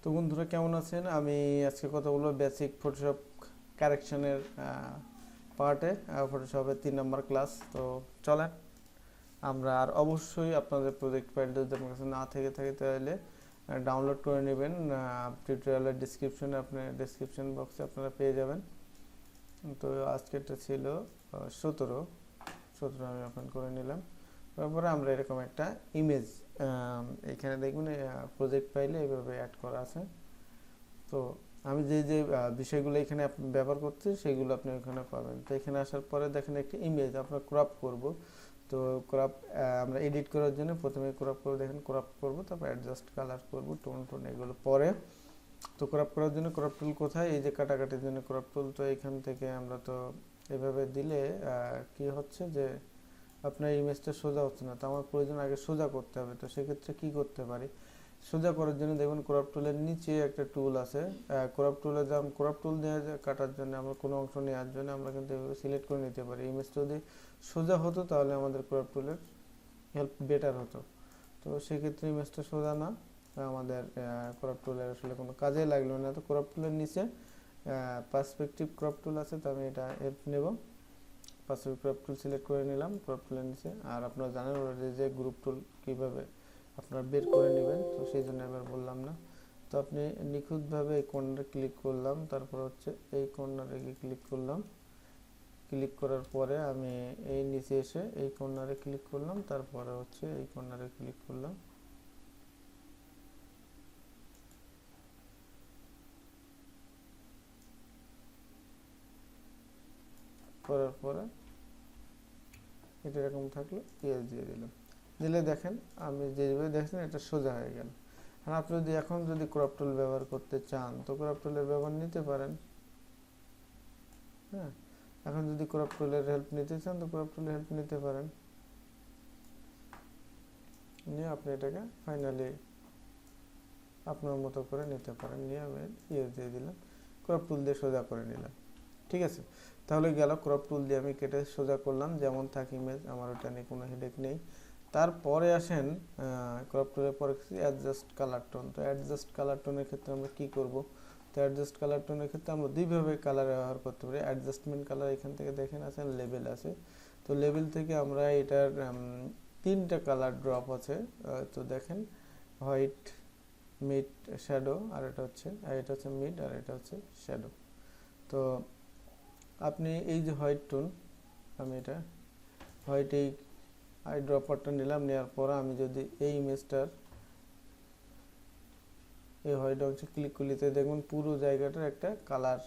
তো বন্ধুরা কেমন আছেন? আমি আজকে কথা বলবো বেসিক ফটোশপ কারেকশনের পার্টে, ফটোশপের 3 নম্বর ক্লাস। তো চলেন আমরা, আর অবশ্যই আপনাদের প্রজেক্ট ফাইল যদি আপনার কাছে না থেকে থাকে তাহলে ডাউনলোড করে নেবেন। টিউটোরিয়ালের ডিসক্রিপশনে ডিসক্রিপশন বক্সে আপনারা পেয়ে যাবেন। তো আজকেরটা ছিল 17 আমি ওপেন করে নিলাম। তারপরে আমরা এরকম একটা ইমেজ এখানে দেখবেন প্রজেক্ট ফাইলে এইভাবে অ্যাড করা আছে। তো আমি যে যে বিষয়গুলো এখানে ব্যবহার করছি সেগুলো আপনি ওখানে পাবেন। তো এখানে আসার পরে দেখেন একটা ইমেজ আমরা ক্রপ করব। তো ক্রপ আমরা এডিট করার জন্য প্রথমে ক্রপ করে দেখেন ক্রপ করব, তারপর অ্যাডজাস্ট কালার করব, টোন এগুলো পরে। তো ক্রপ করার জন্য ক্রপ টুল কোথায়? এই যে কাটাকাটির জন্য ক্রপ টুল। তো এখান থেকে আমরা তো এভাবে দিলে কি হচ্ছে যে আপনার ইমেজটা সোজা হচ্ছে না। তো আমার প্রয়োজন আগে সোজা করতে হবে। তো সেক্ষেত্রে কি করতে পারি? সোজা করার জন্য দেখুন ক্রপ টুলের নিচে একটা টুল আছে। ক্রপ টুলে যেমন ক্রপ টুল দিয়ে কাটার জন্য আমরা কোনো অংশ নেওয়ার জন্য আমরা কিন্তু এভাবে সিলেক্ট করে নিতে পারি। ইমেজটা যদি সোজা হতো তাহলে আমাদের ক্রপ টুলের হেল্প বেটার হতো। তো সেক্ষেত্রে ইমেজটা সোজা না, আমাদের ক্রপ টুলের আসলে কোনো কাজে লাগলো না। তো ক্রপ টুলের নিচে পার্সপেক্টিভ ক্রপ টুল আছে, তো আমি এটা হেল্প নেব। পার্সপেক্টিভ ক্রপ টুল সিলেক্ট করে নিলাম ক্রপ টুলের নিচে। আর আপনারা জানেন অলরেডি যে গ্রুপ টুল কীভাবে আপনারা বের করে নেবেন, তো সেই জন্য এবার বললাম না। তো আপনি নিখুঁতভাবে এই কর্নারে ক্লিক করলাম, তারপর হচ্ছে এই কর্নারে গিয়ে ক্লিক করলাম। ক্লিক করার পরে আমি এই নিচে এসে এই কর্নারে ক্লিক করলাম, তারপরে হচ্ছে এই কর্নারে ক্লিক করলাম। করার পরে এটা এরকম থাকলো, ইয়েস দিয়ে দিলাম। দিলে দেখেন আমি যেভাবে দেখছেন এটা সোজা হয়ে গেল। আর আপনি যদি এখন যদি ক্রপ টুল ব্যবহার করতে চান তো ক্রপ টুলের ব্যবহার নিতে পারেন। হ্যাঁ, এখন যদি ক্রপ টুলের হেল্প নিতে চান তো ক্রপ টুলের হেল্প নিতে পারেন, নিয়ে আপনি এটাকে ফাইনালি আপনার মতো করে নিতে পারেন। নিয়ে আমি ইয়েস দিয়ে দিলাম, ক্রপ টুল দিয়ে সোজা করে নিলাম। ঠিক আছে, তাহলে গেল ক্রপ টুল দিয়ে আমি কেটে সোজা করলাম, যেমন থাকে ইমেজ, আমার ওটা নিয়ে কোনো হেডেক নেই। তারপরে আসেন ক্রপ টুলের পরে অ্যাডজাস্ট কালার টোন। তো অ্যাডজাস্ট কালার টোনের ক্ষেত্রে আমরা কি করব? তো অ্যাডজাস্ট কালার টোনের ক্ষেত্রে আমরা দুইভাবে কালার ব্যবহার করতে পারি। অ্যাডজাস্টমেন্ট কালার এখান থেকে দেখেন আছে, লেবেল আছে। তো লেবেল থেকে আমরা এটার 3টা কালার ড্রপ আছে। তো দেখেন হোয়াইট, মিড, শ্যাডো, আর এটা হচ্ছে মিড, আর এটা হচ্ছে শ্যাডো। তো আপনি এই যে হোয়াইট টোন, আমি এটা হোয়াইট এই আই ড্রপারটা নিলাম। নেওয়ার পর আমি যদি এই ইমেজটার এই হোয়াইট অংশে ক্লিক করলিতে দেখুন পুরো জায়গাটার একটা কালার,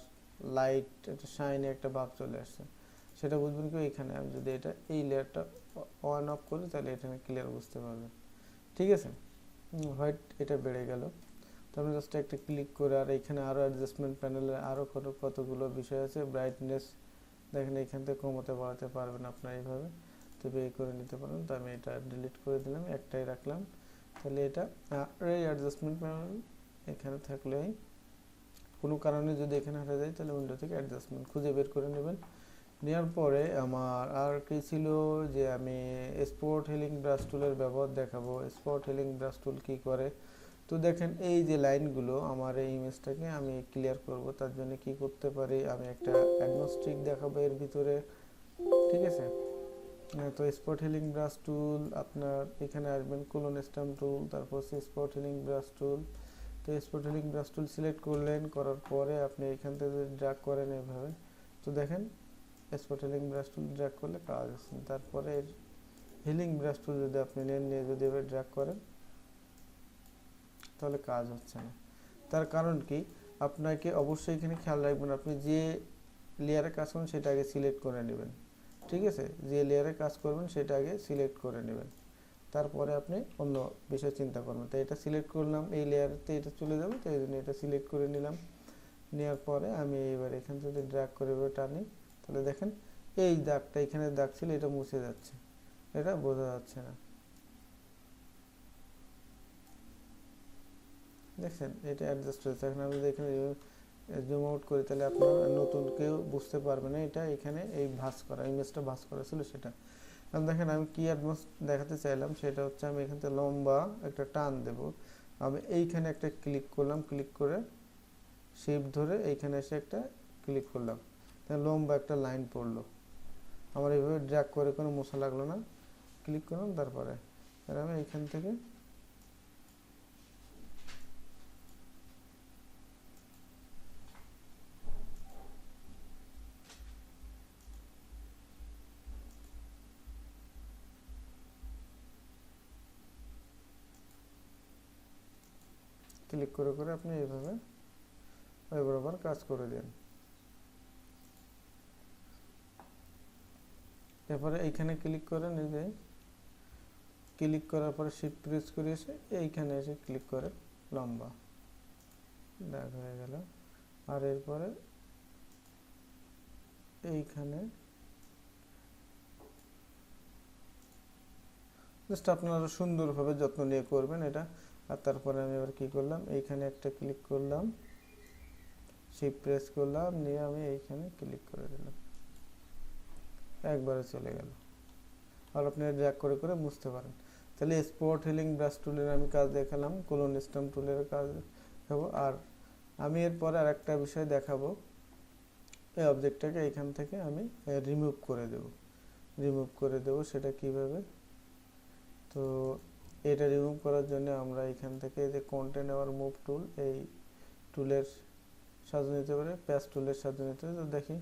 লাইট, একটা শাইনি একটা ভাব চলে আসছে। সেটা বুঝবেন কি এখানে আমি যদি এটা এই লেয়ারটা অন অফ করি তাহলে এখানে ক্লিয়ার বুঝতে পারবেন। ঠিক আছে, হোয়াইট এটা বেড়ে গেল। তো আমি জাস্ট একটা ক্লিক করে, আর এখানে আরও অ্যাডজাস্টমেন্ট প্যানেলে আরও কতগুলো বিষয় আছে। ব্রাইটনেস দেখেন এখান থেকে কমাতে বাড়াতে পারবেন আপনার এইভাবে, তো এই করে নিতে পারেন। তো আমি এটা ডিলিট করে দিলাম, একটাই রাখলাম। তাহলে এটা এই অ্যাডজাস্টমেন্ট প্যানেল এখানে থাকলে কোনো কারণে যদি এখানে হারা যায় তাহলে উইন্ডো থেকে অ্যাডজাস্টমেন্ট খুঁজে বের করে নেবেন। নেওয়ার পরে আমার আর কি ছিল যে আমি স্পট হিলিং ব্রাশ টুলের ব্যবহার দেখাবো। স্পট হিলিং ব্রাশ টুল কী করে? তো দেখেন এই যে লাইনগুলো আমার এই ইমেজটাকে আমি ক্লিয়ার করব, তার জন্য কি করতে পারি? আমি একটা অ্যাগনস্টিক দেখাবো এর ভিতরে। ঠিক আছে, তো স্পট হিলিং ব্রাশ টুল আপনার এখানে আসবেন, কোলন স্ট্যাম্প টুল, তারপর হচ্ছে স্পট হিলিং ব্রাশ টুল। তো spot healing brush tool select করলেন, করার পরে আপনি এখান থেকে ড্র্যাগ করেন এভাবে। তো দেখেন স্পট হিলিং ব্রাশ টুল ড্র্যাগ করলে কাজ আছে। তারপরে হিলিং ব্রাশ টুল যদি আপনি নেন, নিয়ে যদি এভাবে ড্র্যাগ করেন তাহলে কাজ হচ্ছে না। তার কারণ কি? আপনাকে অবশ্যই এখানে খেয়াল রাখবেন, আপনি যে লেয়ারে কাজ করবেন সেটা আগে সিলেক্ট করে নেবেন। ঠিক আছে, যে লেয়ারে কাজ করবেন সেটা আগে সিলেক্ট করে নেবেন, তারপরে আপনি অন্য বিষয় চিন্তা করবেন। তো এটা সিলেক্ট করলাম, এই লেয়ারতে এটা চলে যাবে, তো এই জন্য এটা সিলেক্ট করে নিলাম। নেওয়ার পরে আমি এবার এখান থেকে ড্র্যাগ করে টানি, তাহলে দেখেন এই দাগটা এখানে দাগ ছিল এটা মুছে যাচ্ছে, এটা বোঝা যাচ্ছে না। দেখছেন এটা অ্যাডজাস্ট হয়েছে। এখন আমি যদি এখানে জুম আউট করি তাহলে আপনার নতুন কেউ বুঝতে পারবে না এটা এখানে এই ভাঁজ করা ইমেজটা ভাঁজ করা ছিল সেটা। এখন দেখেন আমি কি অ্যাডভান্স দেখাতে চাইলাম সেটা হচ্ছে আমি এখান থেকে লম্বা একটা টান দেব। আমি এইখানে একটা ক্লিক করলাম, ক্লিক করে শিফট ধরে এইখানে এসে একটা ক্লিক করলাম, তাহলে লম্বা একটা লাইন পড়লো। আমার এইভাবে ড্র্যাগ করে কোনো মোছা লাগলো না, ক্লিক করলাম, তারপরে আমি এইখান থেকে ক্লিক করে করে আপনি এইভাবে ওই বরাবর কাজ করে দিন। এরপরে এইখানে ক্লিক করে নিজে ক্লিক করার পরে শিফট প্রেস করে এসে এইখানে এসে ক্লিক করে লম্বা দাগ হয়ে গেল। আর এরপরে এইখানে জাস্ট আপনারা সুন্দরভাবে যত্ন নিয়ে করবেন এটা। আর তারপরে আমি এবার কি করলাম, এইখানে একটা ক্লিক করলাম, শিফট প্রেস করলাম, নিয়ে আমি এইখানে ক্লিক করে দিলাম, একবারে চলে গেল। আর আপনি ড্র্যাগ করে করে মুছতে পারেন। তাহলে স্পট হিলিং ব্রাশ টুলের আমি কাজ দেখালাম, কোলন স্টাম্প টুলের কাজ দেখাবো। আর আমি এরপরে আর একটা বিষয় দেখাবো, এই অবজেক্টটাকে এইখান থেকে আমি রিমুভ করে দেব। সেটা কিভাবে, তো এটা রিমুভ করার জন্য আমরা এখান থেকে যে কন্টেনার মুভ টুল, এই টুলের সাহায্য নিতে পারে, প্যাচ টুলের সাহায্য নিতে পারে। তো দেখি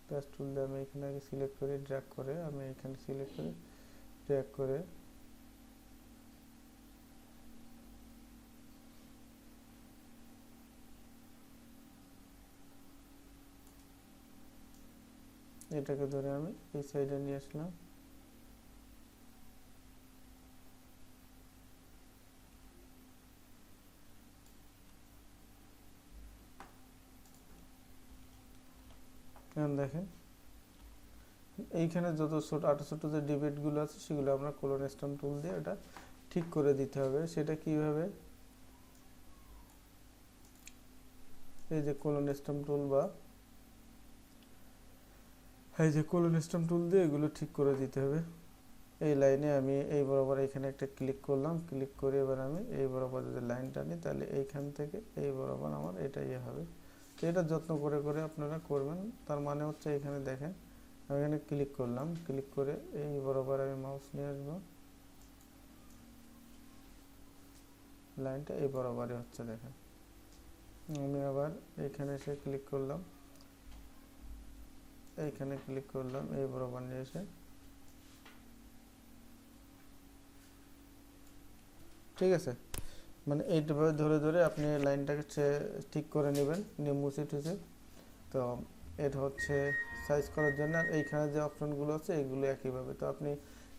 প্যাচ টুল দিয়ে আমি এখানে আগে সিলেক্ট করি, ড্র্যাগ করে আমি এখানে সিলেক্ট করি, ড্র্যাগ করে এটাকে ধরে আমি এই সাইডে নিয়ে আসলাম। দেখেন এইখানে যত ছোট ছোট যে ডিবেটগুলো আছে সেগুলো আমরা কোলন স্টাম্প টুল দিয়ে এটা ঠিক করে দিতে হবে। সেটা কিভাবে, এই যে কোলন স্টাম্প টুল বা এই যে কোলন স্টাম্প টুল দিয়ে এগুলো ঠিক করে দিতে হবে। এই লাইনে আমি এই বরাবর এখানে একটা ক্লিক করলাম, ক্লিক করে এবার আমি এই বরাবর যদি লাইন টানি তাহলে এইখান থেকে এই বরাবর আমার এটা ইয়ে হবে। তো এটা যত্ন করে করে আপনারা করবেন। তার মানে হচ্ছে এখানে দেখেন আমি এখানে ক্লিক করলাম, ক্লিক করে এই বরাবর আমি মাউস নিয়ে আসবো, লাইনটা এই বরাবরই হচ্ছে দেখেন। আমি আবার এইখানে এসে ক্লিক করলাম, এইখানে ক্লিক করলাম, এই বরাবর নিয়ে এসে, ঠিক আছে। মানে এইভাবে ধরে ধরে আপনি লাইনটাকে ঠিক করে নেবেন, নিয়ে মুছে টুছে। তো এটা হচ্ছে সাইজ করার জন্য। আর এইখানে যে অপশনগুলো আছে এইগুলো একইভাবে। তো আপনি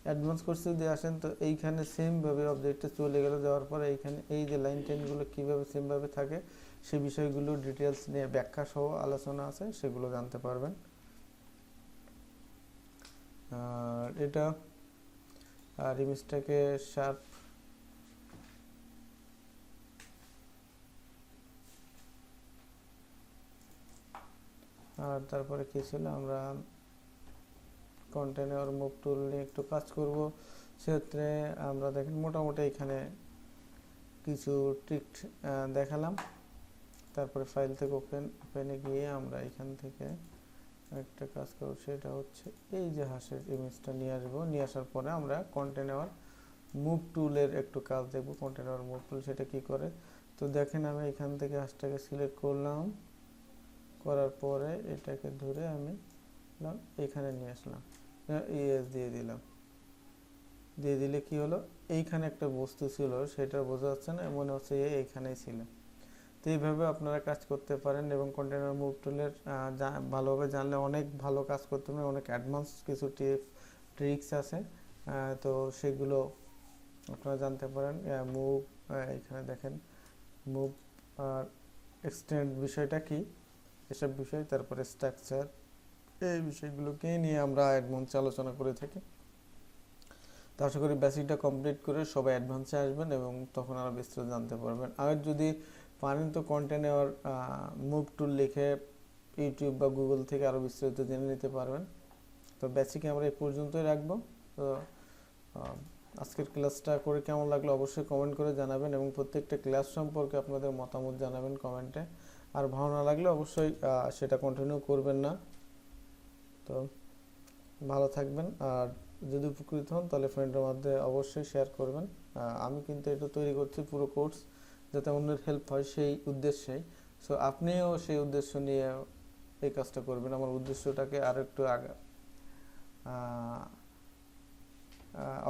অ্যাডভান্স কোর্সে যদি আসেন তো এইখানে সেমভাবে অবজেক্টে চলে গেলে, যাওয়ার পরে এইখানে এই যে লাইন টেনগুলো কীভাবে সেমভাবে থাকে সেই বিষয়গুলো ডিটেলস নিয়ে ব্যাখ্যা সহ আলোচনা আছে, সেগুলো জানতে পারবেন। আর এটা আর ইমেজটাকে শার্প আর তারপরে কি ছিল, আমরা কন্টেনার মুভ টুল নিয়ে একটু কাজ করব। সেক্ষেত্রে আমরা দেখেন মোটামুটি এখানে কিছু ট্রিক দেখালাম। তারপরে ফাইল থেকে ওপেনে গিয়ে আমরা এখান থেকে একটা কাজ করব, সেটা হচ্ছে এই যে হাঁসের ইমেজটা নিয়ে আসবো। নিয়ে আসার পরে আমরা কন্টেনার মুভ টুলের একটু কাজ দেখব। কন্টেনার মুভ টুল সেটা কি করে, তো দেখেন আমি এখান থেকে হাঁসটাকে সিলেক্ট করলাম, করার পরে এটাকে ধরে আমি এখানে নিয়ে আসলাম, ইএস দিয়ে দিলাম। দিয়ে দিলে কি হলো, এইখানে একটা বস্তু ছিল সেটা বোঝা যাচ্ছে না, মনে হচ্ছে এইখানেই ছিল। তো এইভাবে আপনারা কাজ করতে পারেন। এবং কন্টেনার মুভ টুলের ভালোভাবে জানলে অনেক ভালো কাজ করতে পারেন। অনেক অ্যাডভান্স কিছু ট্রিক্স আছে, তো সেগুলো আপনারা জানতে পারেন। মুভ, এখানে দেখেন মুভ আর এক্সটেন্ড বিষয়টা কি, এসব বিষয়, তারপরে স্ট্রাকচার, এই বিষয়গুলোকে নিয়ে আমরা অ্যাডভান্সে আলোচনা করে থাকি। তো আশা করি বেসিকটা কমপ্লিট করে সবাই অ্যাডভান্সে আসবেন এবং তখন আরও বিস্তারিত জানতে পারবেন। আর যদি পারেন তো কন্টেনার মুভ টুল লিখে ইউটিউব বা গুগল থেকে আরও বিস্তারিত জেনে নিতে পারবেন। তো বেসিকে আমরা এই পর্যন্তই রাখবো। তো আজকের ক্লাসটা করে কেমন লাগলো অবশ্যই কমেন্ট করে জানাবেন এবং প্রত্যেকটা ক্লাস সম্পর্কে আপনাদের মতামত জানাবেন কমেন্টে। আর ভালো না লাগলে অবশ্যই সেটা কন্টিনিউ করবেন না। তো ভালো থাকবেন, আর যদি উপকৃত হন তাহলে ফ্রেন্ডের মধ্যে অবশ্যই শেয়ার করবেন। আমি কিন্তু এটা তৈরি করছি পুরো কোর্স যাতে অন্যের হেল্প হয় সেই উদ্দেশ্যেই। সো আপনিও সেই উদ্দেশ্য নিয়ে এই কাজটা করবেন। আমার উদ্দেশ্যটাকে আরও একটু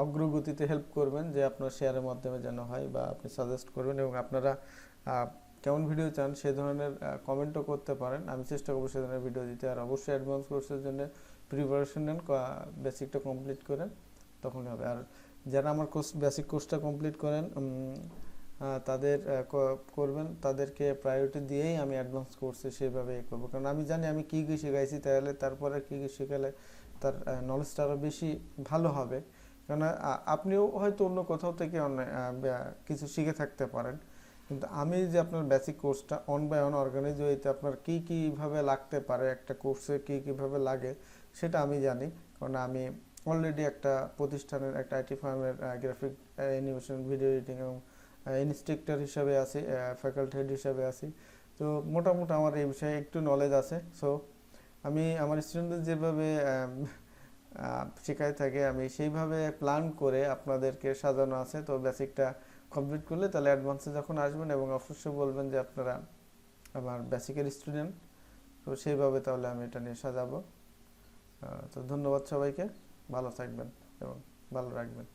অগ্রগতিতে হেল্প করবেন, যে আপনার শেয়ারের মাধ্যমে যেন হয়, বা আপনি সাজেস্ট করবেন এবং আপনারা কেমন ভিডিও চান সে ধরনের কমেন্টও করতে পারেন। আমি চেষ্টা করবো সে ধরনের ভিডিও দিতে। আর অবশ্যই অ্যাডভান্স কোর্সের জন্য প্রিপারেশন নেন, বেসিকটা কমপ্লিট করেন, তখনই হবে। আর যারা আমার বেসিক কোর্সটা কমপ্লিট করেন তাদের করবেন, তাদেরকে প্রায়োরিটি দিয়েই আমি অ্যাডভান্স কোর্সে সেইভাবে করবো, কারণ আমি জানি আমি কী কী শেখাইছি, তাহলে তারপরে কী কী শেখালে তার নলেজটা আরও বেশি ভালো হবে। কারণ আপনিও হয়তো অন্য কোথাও থেকে কিছু শিখে থাকতে পারেন, কিন্তু আমি যে আপনার বেসিক কোর্সটা অন বাই অন অর্গানাইজ ওয়েতে আপনার কী কীভাবে লাগতে পারে, একটা কোর্সে কী কীভাবে লাগে সেটা আমি জানি। কারণ আমি অলরেডি একটা প্রতিষ্ঠানের, একটা আইটি ফার্মের গ্রাফিক অ্যানিমেশন, ভিডিও এডিটিং এবং ইনস্ট্রাক্টর হিসাবে আছি, ফ্যাকাল্টি হেড হিসাবে আছি। তো মোটামুটি আমার এই বিষয়ে একটু নলেজ আছে। সো আমি আমার স্টুডেন্টদের যেভাবে শেখাই থাকে, আমি সেইভাবে প্ল্যান করে আপনাদেরকে সাজানো আছে। তো বেসিকটা কমপ্লিট করলে তাহলে অ্যাডভান্সে যখন আসবেন এবং অবশ্যই বলবেন যে আপনারা আমার বেসিকের স্টুডেন্ট, তো সেইভাবে তাহলে আমি এটা নিয়ে সাজাবো। তো ধন্যবাদ সবাইকে, ভালো থাকবেন এবং ভালো রাখবেন।